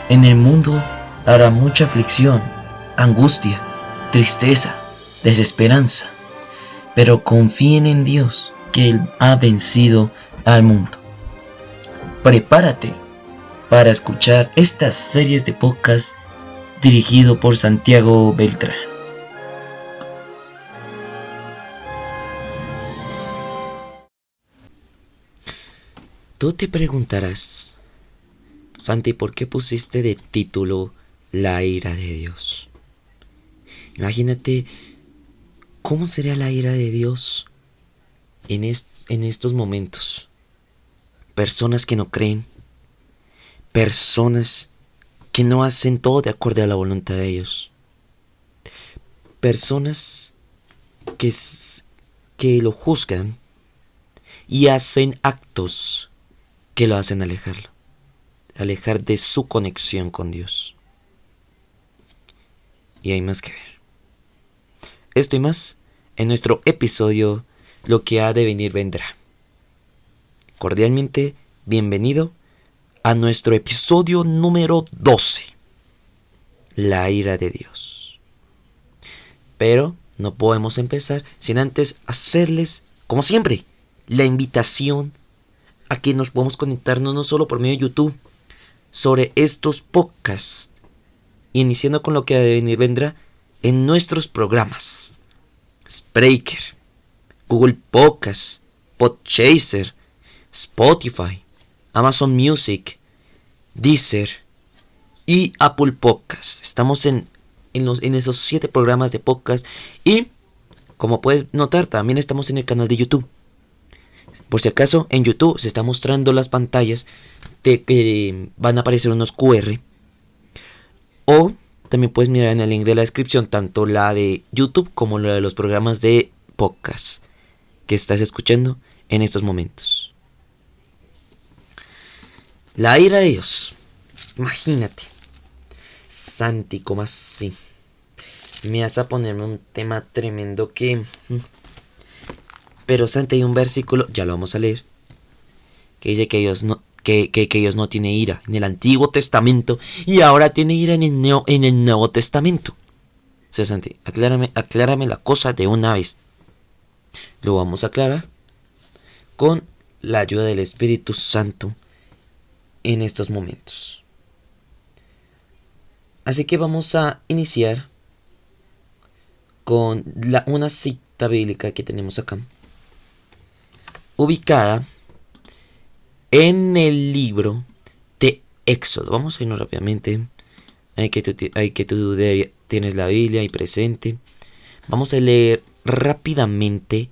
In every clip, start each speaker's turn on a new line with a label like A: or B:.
A: En el mundo habrá mucha aflicción, angustia, tristeza, desesperanza, pero confíen en Dios, que Él ha vencido al mundo. Prepárate para escuchar estas series de podcast dirigido por Santiago Beltrán. Tú te preguntarás, Santi, ¿por qué pusiste de título La ira de Dios? Imagínate cómo sería la ira de Dios en estos momentos. Personas que no creen, personas que no hacen todo de acuerdo a la voluntad de ellos, personas que lo juzgan y hacen actos que lo hacen alejar de su conexión con Dios. Y hay más que ver. Esto y más en nuestro episodio Lo que ha de venir vendrá. Cordialmente bienvenido a nuestro episodio número 12, La ira de Dios. Pero no podemos empezar sin antes hacerles, como siempre, la invitación a que nos podamos conectarnos no solo por medio de YouTube sobre estos podcasts, iniciando con Lo que ha de venir vendrá en nuestros programas Spreaker, Google Podcasts, Podchaser, Spotify, Amazon Music, Deezer y Apple Podcasts. Estamos en esos 7 programas de podcast y, como puedes notar, también estamos en el canal de YouTube. Por si acaso, en YouTube se está mostrando las pantallas que van a aparecer unos QR. O también puedes mirar en el link de la descripción tanto la de YouTube como la de los programas de podcast que estás escuchando en estos momentos. La ira de Dios. Imagínate. Santi, ¿cómo así? Me vas a ponerme un tema tremendo que... Pero Santi, hay un versículo, ya lo vamos a leer, que dice que Dios no tiene ira en el Antiguo Testamento y ahora tiene ira en el Nuevo Testamento. O sea, Santi, aclárame la cosa de una vez. Lo vamos a aclarar con la ayuda del Espíritu Santo en estos momentos. Así que vamos a iniciar con una cita bíblica que tenemos acá, ubicada en el libro de Éxodo. Vamos a irnos rápidamente. Hay que tú tienes la Biblia ahí presente. Vamos a leer rápidamente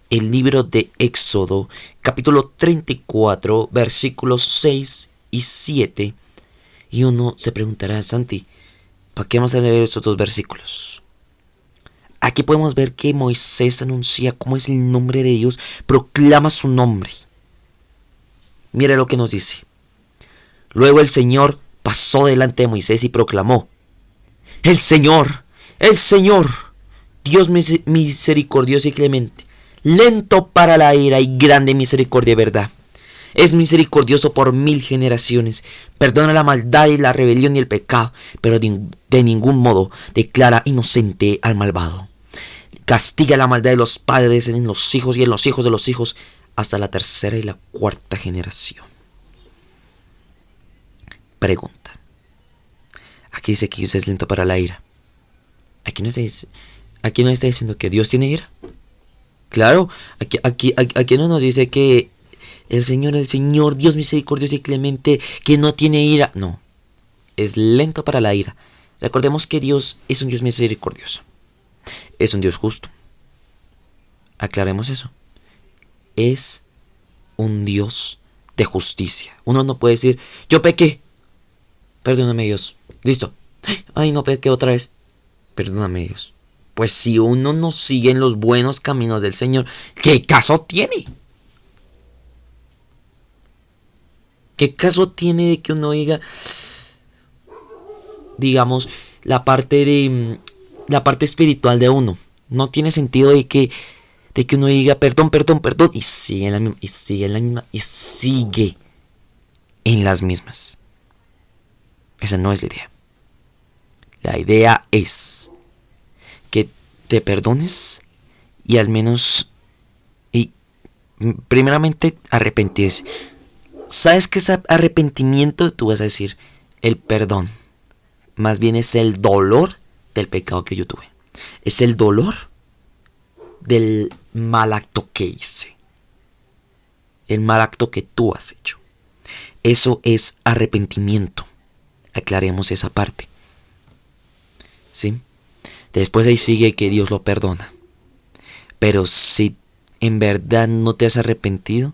A: el libro de Éxodo, capítulo 34, versículos 6 y 7. Y uno se preguntará, Santi, ¿para qué vamos a leer estos 2 versículos? Aquí podemos ver que Moisés anuncia cómo es el nombre de Dios, proclama su nombre. Mira lo que nos dice. Luego el Señor pasó delante de Moisés y proclamó: el Señor, Dios misericordioso y clemente, lento para la ira y grande misericordia y verdad. Es misericordioso por 1000 generaciones, perdona la maldad y la rebelión y el pecado, pero de ningún modo declara inocente al malvado. Castiga la maldad de los padres en los hijos y en los hijos de los hijos, hasta la 3ª y la 4ª generación. Pregunta. Aquí dice que Dios es lento para la ira. Aquí no está diciendo que Dios tiene ira. Claro, aquí no nos dice que el Señor, Dios misericordioso y clemente, que no tiene ira. No, es lento para la ira. Recordemos que Dios es un Dios misericordioso. Es un Dios justo. Aclaremos eso. Es un Dios de justicia. Uno no puede decir, yo pequé, perdóname Dios, listo. Ay, no pequé otra vez, perdóname Dios. Pues si uno no sigue en los buenos caminos del Señor, ¿qué caso tiene? ¿Qué caso tiene de que uno diga, digamos, la parte espiritual de uno? No tiene sentido de que uno diga perdón y sigue en las mismas Esa no es la idea. La idea es que te perdones y al menos, y primeramente arrepentirse. ¿Sabes qué es arrepentimiento? Tú vas a decir, el perdón. Más bien es el dolor del pecado que yo tuve. Es el dolor del mal acto que hice. El mal acto que tú has hecho. Eso es arrepentimiento. Aclaremos esa parte. ¿Sí? Después ahí sigue que Dios lo perdona. Pero si en verdad no te has arrepentido,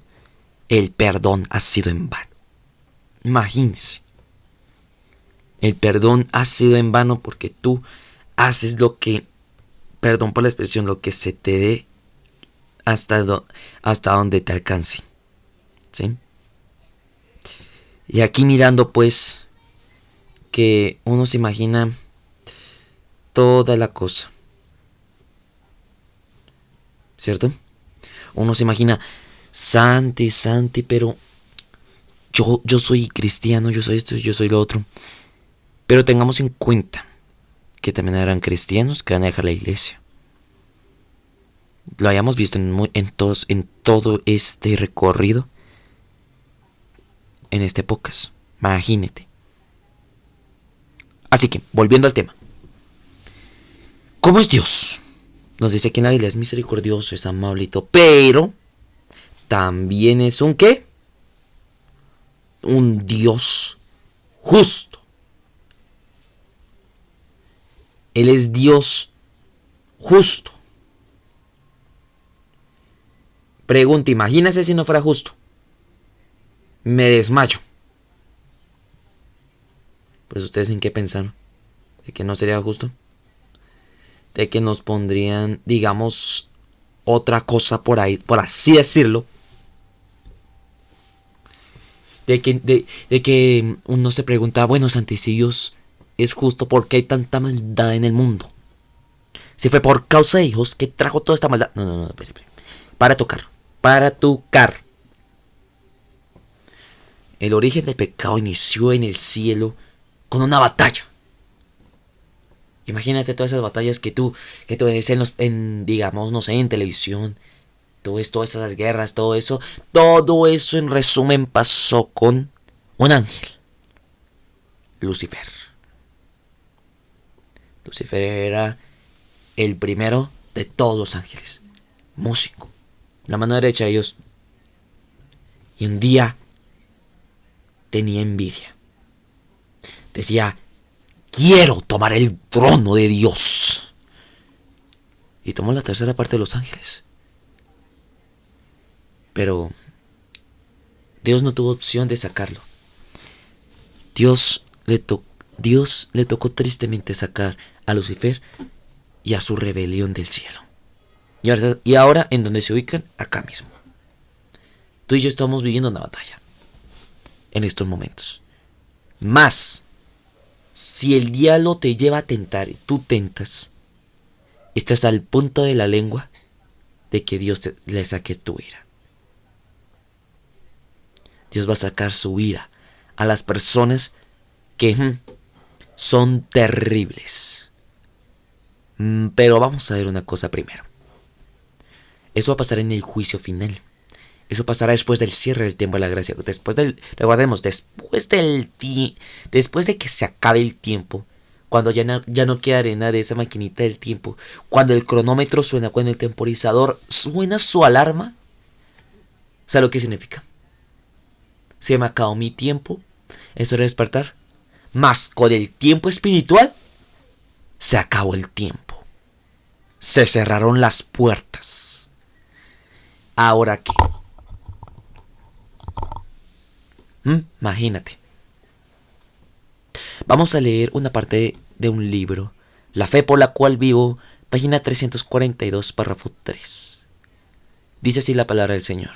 A: el perdón ha sido en vano. Imagínense. El perdón ha sido en vano porque tú haces lo que, perdón por la expresión, lo que se te dé hasta donde te alcance. ¿Sí? Y aquí mirando pues que uno se imagina toda la cosa. ¿Cierto? Uno se imagina, Santi, pero yo soy cristiano, yo soy esto, yo soy lo otro. Pero tengamos en cuenta que también habrán cristianos que van a dejar la iglesia. Lo hayamos visto en todo este recorrido en este podcast. Imagínate. Así que, volviendo al tema. ¿Cómo es Dios? Nos dice que en la Biblia es misericordioso, es amable y todo, pero también es un ¿qué? Un Dios justo. Él es Dios justo. Pregunta, imagínese si no fuera justo. Me desmayo. Pues ustedes en qué pensaron. ¿De que no sería justo? De que nos pondrían, digamos, otra cosa por ahí, por así decirlo. De que uno se pregunta, bueno, Santi, si Dios es justo, ¿por qué hay tanta maldad en el mundo? Si fue por causa de hijos que trajo toda esta maldad. No, espera. Para tocar. El origen del pecado inició en el cielo con una batalla. Imagínate todas esas batallas que tú ves digamos, no sé, en televisión. Todas esas guerras, todo eso en resumen pasó con un ángel. Lucifer. Lucifer era el primero de todos los ángeles. Músico. La mano derecha de Dios. Y un día tenía envidia. Decía, quiero tomar el trono de Dios. Y tomó la tercera parte de los ángeles. Pero Dios no tuvo opción de sacarlo. Dios le tocó tristemente sacar a Lucifer y a su rebelión del cielo. Y ahora, ¿en dónde se ubican? Acá mismo. Tú y yo estamos viviendo una batalla en estos momentos. Más, si el diablo te lleva a tentar y tú tentas, estás al punto de la lengua de que Dios le saque tu ira. Dios va a sacar su ira a las personas que son terribles. Pero vamos a ver una cosa primero. Eso va a pasar en el juicio final. Eso pasará después del cierre del tiempo de la gracia. Recordemos, después de que se acabe el tiempo, cuando ya no queda arena de esa maquinita del tiempo, cuando el cronómetro suena, cuando el temporizador suena su alarma, ¿sabe lo que significa? Se me acabó mi tiempo, es hora de despertar. Más con el tiempo espiritual, se acabó el tiempo. Se cerraron las puertas. ¿Ahora qué? Imagínate. Vamos a leer una parte de un libro, La fe por la cual vivo, página 342, párrafo 3. Dice así la palabra del Señor.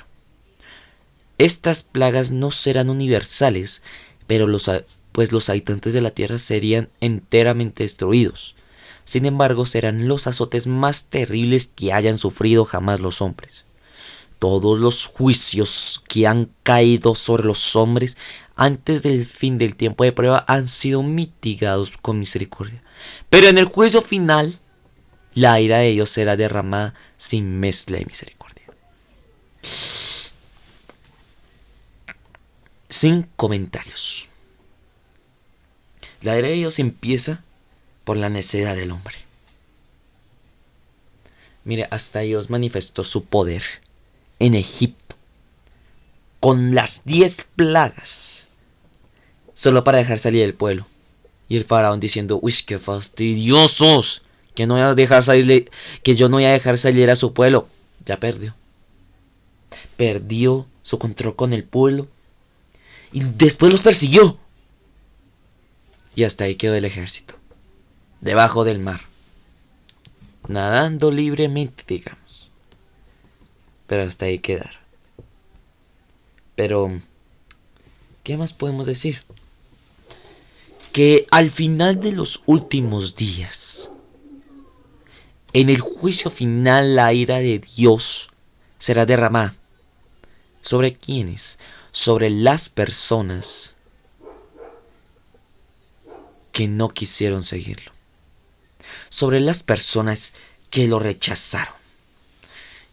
A: Estas plagas no serán universales, pero los habitantes de la tierra serían enteramente destruidos. Sin embargo, serán los azotes más terribles que hayan sufrido jamás los hombres. todos los juicios que han caído sobre los hombres antes del fin del tiempo de prueba han sido mitigados con misericordia. Pero en el juicio final, la ira de Dios será derramada sin mezcla de misericordia. Sin comentarios. La ira de Dios empieza por la necedad del hombre. Mire, hasta Dios manifestó su poder en Egipto con las 10 plagas solo para dejar salir el pueblo. Y el faraón diciendo, uy, qué fastidiosos, que no voy a dejar salir, que yo no voy a dejar salir a su pueblo. Ya perdió. Perdió su control con el pueblo y después los persiguió. Y hasta ahí quedó el ejército, debajo del mar, nadando libremente, digamos. Pero hasta ahí quedaron. Pero, ¿qué más podemos decir? Que al final de los últimos días, en el juicio final, la ira de Dios será derramada. ¿Sobre quiénes? Sobre las personas que no quisieron seguirlo. Sobre las personas que lo rechazaron.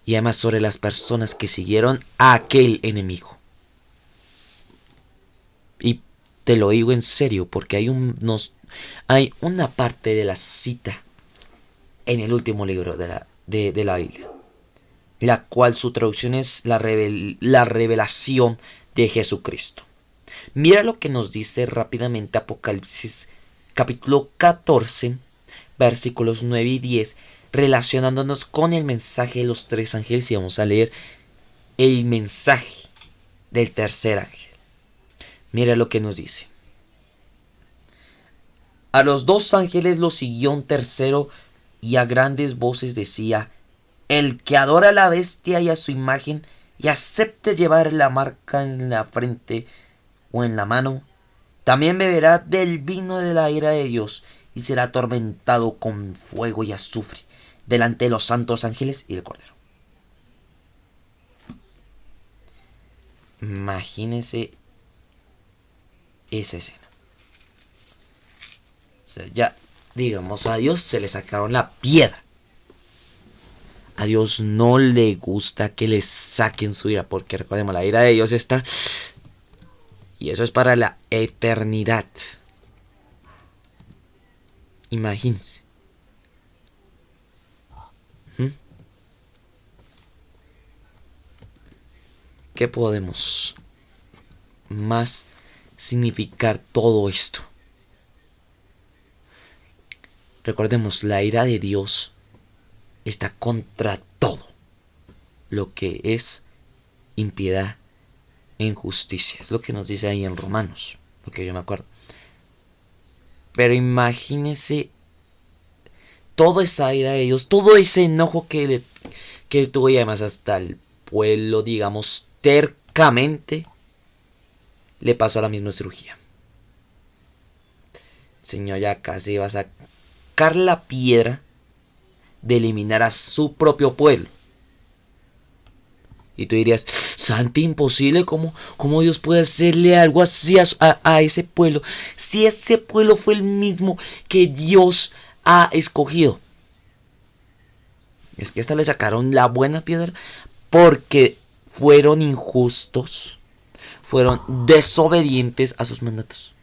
A: Y además sobre las personas que siguieron a aquel enemigo. Y te lo digo en serio, porque hay una parte de la cita en el último libro de la Biblia, la cual su traducción es la revelación de Jesucristo. Mira lo que nos dice rápidamente Apocalipsis capítulo 14, versículos 9 y 10, relacionándonos con el mensaje de los 3 ángeles, y vamos a leer el mensaje del tercer ángel. Mira lo que nos dice. A los 2 ángeles los siguió un tercero y a grandes voces decía, el que adora a la bestia y a su imagen y acepte llevar la marca en la frente o en la mano, también beberá del vino de la ira de Dios y será atormentado con fuego y azufre delante de los santos ángeles y el Cordero. Imagínense esa escena. O sea, ya, digamos, a Dios se le sacaron la piedra. A Dios no le gusta que le saquen su ira, porque recordemos, la ira de Dios está... Y eso es para la eternidad. Imagínense. ¿Qué podemos más significar todo esto? Recordemos, la ira de Dios está contra todo lo que es impiedad e injusticia. Es lo que nos dice ahí en Romanos, lo que yo me acuerdo. Pero imagínense toda esa ira de Dios, todo ese enojo que tuvo, y además hasta el pueblo, digamos, tercamente le pasó la misma cirugía. El Señor ya casi va a sacar la piedra de eliminar a su propio pueblo. Y tú dirías, Santi, imposible, ¿cómo Dios puede hacerle algo así a ese pueblo? Si ese pueblo fue el mismo que Dios ha escogido. Es que esta le sacaron la buena piedra porque fueron injustos, fueron desobedientes a sus mandatos.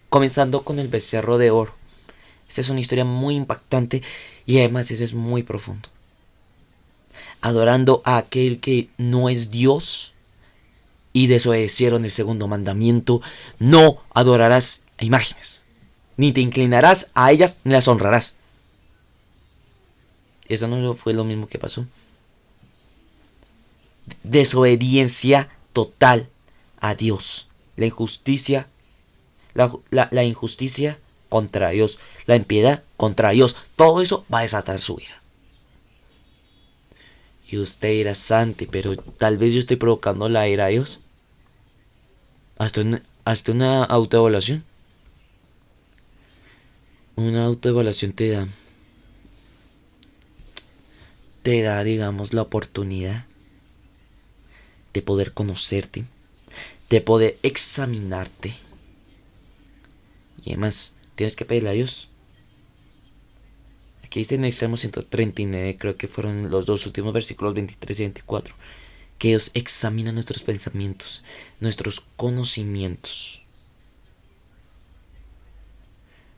A: Comenzando con el becerro de oro. Esa es una historia muy impactante y además eso es muy profundo. Adorando a aquel que no es Dios y desobedecieron el segundo mandamiento: no adorarás a imágenes, ni te inclinarás a ellas ni las honrarás. Eso no fue lo mismo que pasó. Desobediencia total a Dios. La injusticia, la injusticia contra Dios, la impiedad contra Dios, todo eso va a desatar su ira. Y usted dirá, Santi, pero tal vez yo estoy provocando la ira a Dios. Hasta una autoevaluación. Una autoevaluación te da, digamos, la oportunidad de poder conocerte, de poder examinarte. Y además, tienes que pedirle a Dios. Aquí dice en el Salmo 139, creo que fueron los dos últimos versículos 23 y 24, que Dios examina nuestros pensamientos, nuestros conocimientos.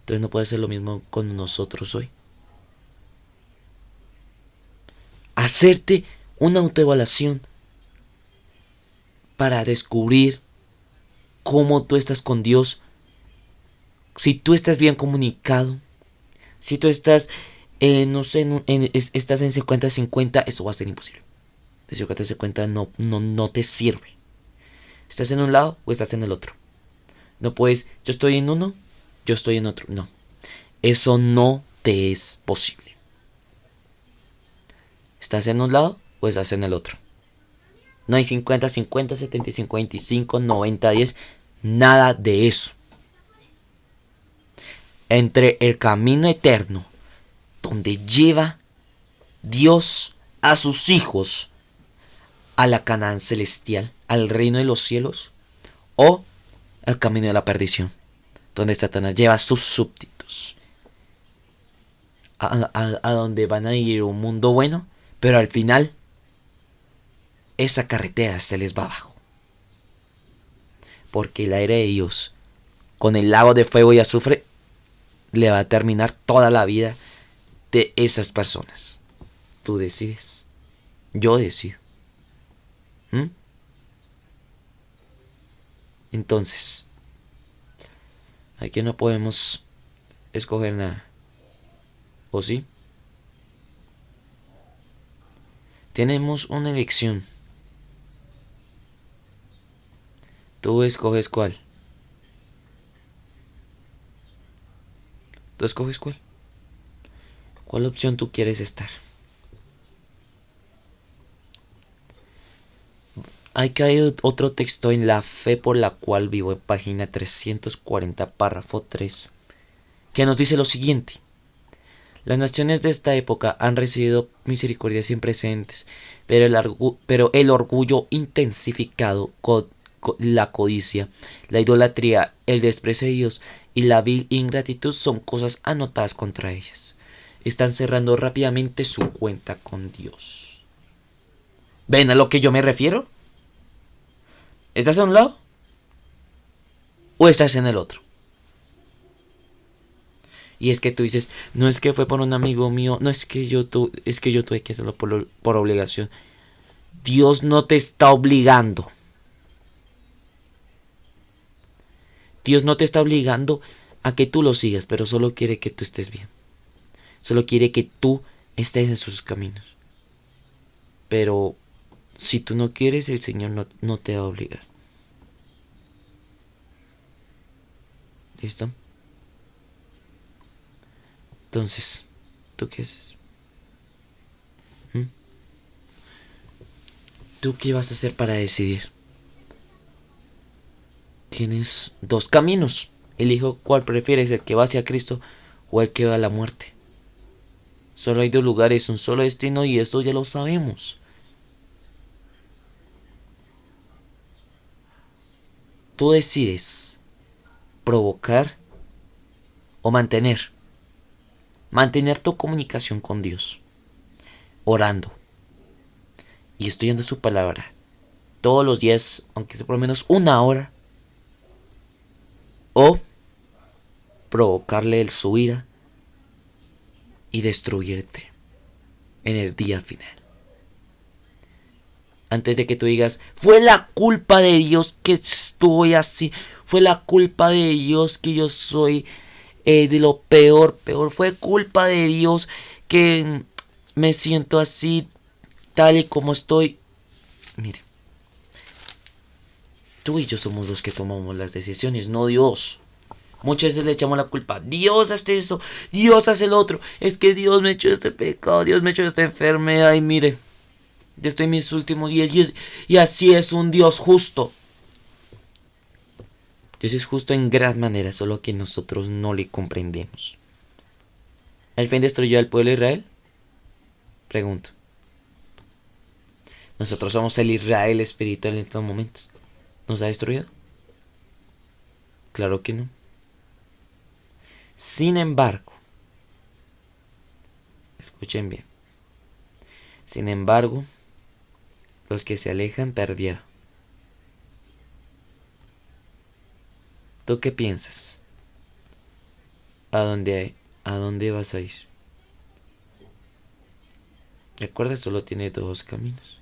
A: Entonces no puede ser lo mismo con nosotros hoy. Hacerte una autoevaluación para descubrir cómo tú estás con Dios, si tú estás bien comunicado, si tú estás, no sé, estás en 50-50, eso va a ser imposible. De 50-50 no te sirve. ¿Estás en un lado o estás en el otro? No puedes, yo estoy en uno, yo estoy en otro. No, eso no te es posible. ¿Estás en un lado o estás en el otro? No hay 50-50, 75-25, 90-10, nada de eso. Entre el camino eterno, donde lleva Dios a sus hijos a la Canaán celestial, al reino de los cielos, o al camino de la perdición, donde Satanás lleva a sus súbditos a donde van a ir un mundo bueno, pero al final esa carretera se les va abajo, porque el aire de Dios, con el lago de fuego y azufre, le va a terminar toda la vida de esas personas. Tú decides, yo decido. Entonces, aquí no podemos escoger nada, ¿o sí? Tenemos una elección. Tú escoges cuál. ¿Tú escoges cuál? ¿Cuál opción tú quieres estar? Aquí hay otro texto en La fe por la cual vivo, en página 340, párrafo 3, que nos dice lo siguiente. Las naciones de esta época han recibido misericordias sin precedentes, pero el orgullo intensificado, la codicia, la idolatría, el desprecio de Dios y la vil ingratitud son cosas anotadas contra ellas. Están cerrando rápidamente su cuenta con Dios. ¿Ven a lo que yo me refiero? ¿Estás a un lado o estás en el otro? Y es que tú dices, no es que fue por un amigo mío, no es que yo tuve que hacerlo por obligación. Dios no te está obligando. Dios no te está obligando a que tú lo sigas, pero solo quiere que tú estés bien. Solo quiere que tú estés en sus caminos. Pero si tú no quieres, el Señor no te va a obligar. ¿Listo? Entonces, ¿tú qué haces? ¿Tú qué vas a hacer para decidir? Tienes dos caminos. Elijo cuál prefieres, el que va hacia Cristo o el que va a la muerte. Solo hay dos lugares, un solo destino y eso ya lo sabemos. Tú decides provocar o mantener. Mantener tu comunicación con Dios. Orando. Y estudiando su palabra. Todos los días, aunque sea por lo menos una hora. O provocarle su ira y destruirte en el día final. Antes de que tú digas, fue la culpa de Dios que estoy así, fue la culpa de Dios que yo soy de lo peor, fue culpa de Dios que me siento así, tal y como estoy. Mire, tú y yo somos los que tomamos las decisiones, no Dios. Muchas veces le echamos la culpa. Dios hace eso, Dios hace el otro. Es que Dios me echó este pecado, Dios me echó esta enfermedad. Y mire, ya estoy en mis últimos días. Y así es un Dios justo. Dios es justo en gran manera, solo que nosotros no le comprendemos. ¿El fin destruyó al pueblo de Israel? Pregunto. Nosotros somos el Israel espiritual en estos momentos. ¿Nos ha destruido? Claro que no. Sin embargo, escuchen bien. Sin embargo, los que se alejan perdieron. ¿Tú qué piensas? ¿A dónde vas a ir? Recuerda, solo tiene dos caminos.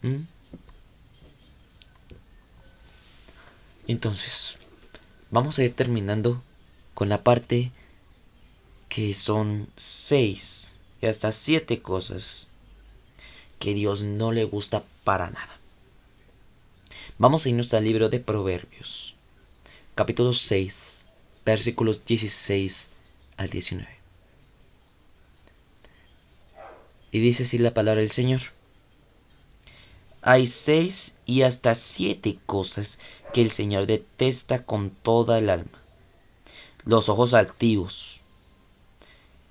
A: ¿Mm? Entonces, vamos a ir terminando con la parte que son 6 y hasta 7 cosas que Dios no le gusta para nada. Vamos a irnos al libro de Proverbios, capítulo 6, versículos 16 al 19. Y dice así la palabra del Señor. Hay 6 y hasta 7 cosas que el Señor detesta con toda el alma: los ojos altivos,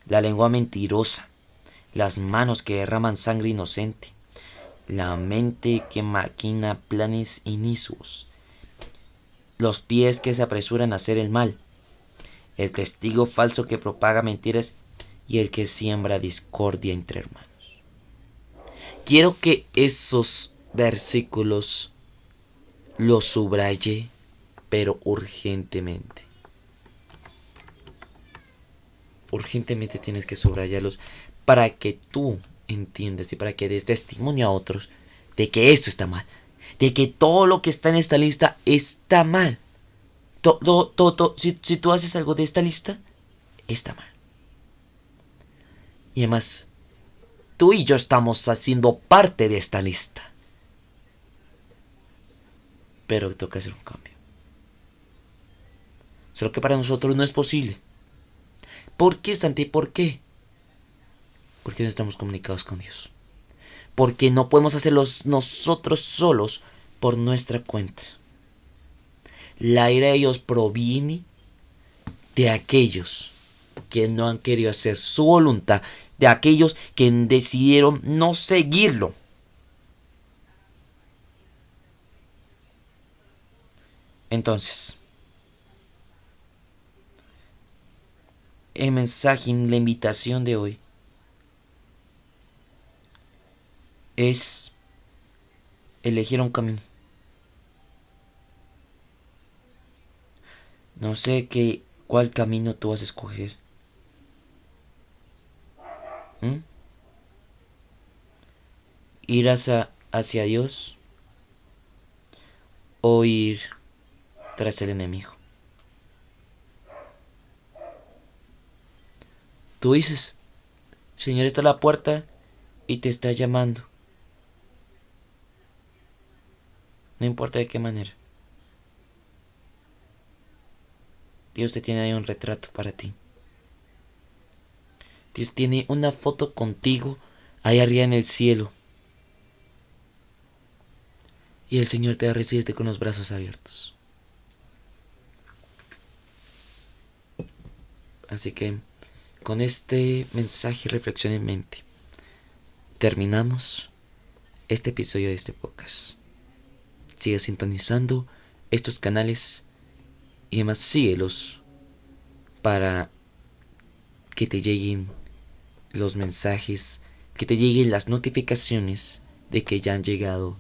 A: la lengua mentirosa, las manos que derraman sangre inocente, la mente que maquina planes inicuos, los pies que se apresuran a hacer el mal, el testigo falso que propaga mentiras y el que siembra discordia entre hermanos. Quiero que esos versículos los subraye, pero urgentemente. Urgentemente tienes que subrayarlos para que tú entiendas y para que des testimonio a otros de que esto está mal, de que todo lo que está en esta lista está mal. Si tú haces algo de esta lista, está mal. Y además, tú y yo estamos haciendo parte de esta lista. Pero toca hacer un cambio. Solo que para nosotros no es posible. ¿Por qué, Santi? ¿Por qué? Porque no estamos comunicados con Dios. Porque no podemos hacerlos nosotros solos por nuestra cuenta. La ira de Dios proviene de aquellos que no han querido hacer su voluntad, de aquellos que decidieron no seguirlo. Entonces, el mensaje, la invitación de hoy es elegir un camino. No sé cuál camino tú vas a escoger. Ir hacia Dios o ir tras el enemigo. Tú dices, Señor está a la puerta y te está llamando. No importa de qué manera. Dios te tiene ahí un retrato para ti. Dios tiene una foto contigo ahí arriba en el cielo. Y el Señor te va a recibirte con los brazos abiertos. Así que con este mensaje y reflexión en mente, terminamos este episodio de este podcast. Sigue sintonizando estos canales y además síguelos para que te lleguen los mensajes, que te lleguen las notificaciones de que ya han llegado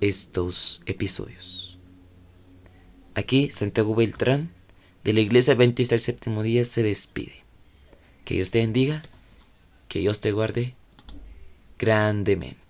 A: estos episodios. Aquí Santiago Beltrán de la Iglesia Adventista del Séptimo Día se despide. Que Dios te bendiga, que Dios te guarde grandemente.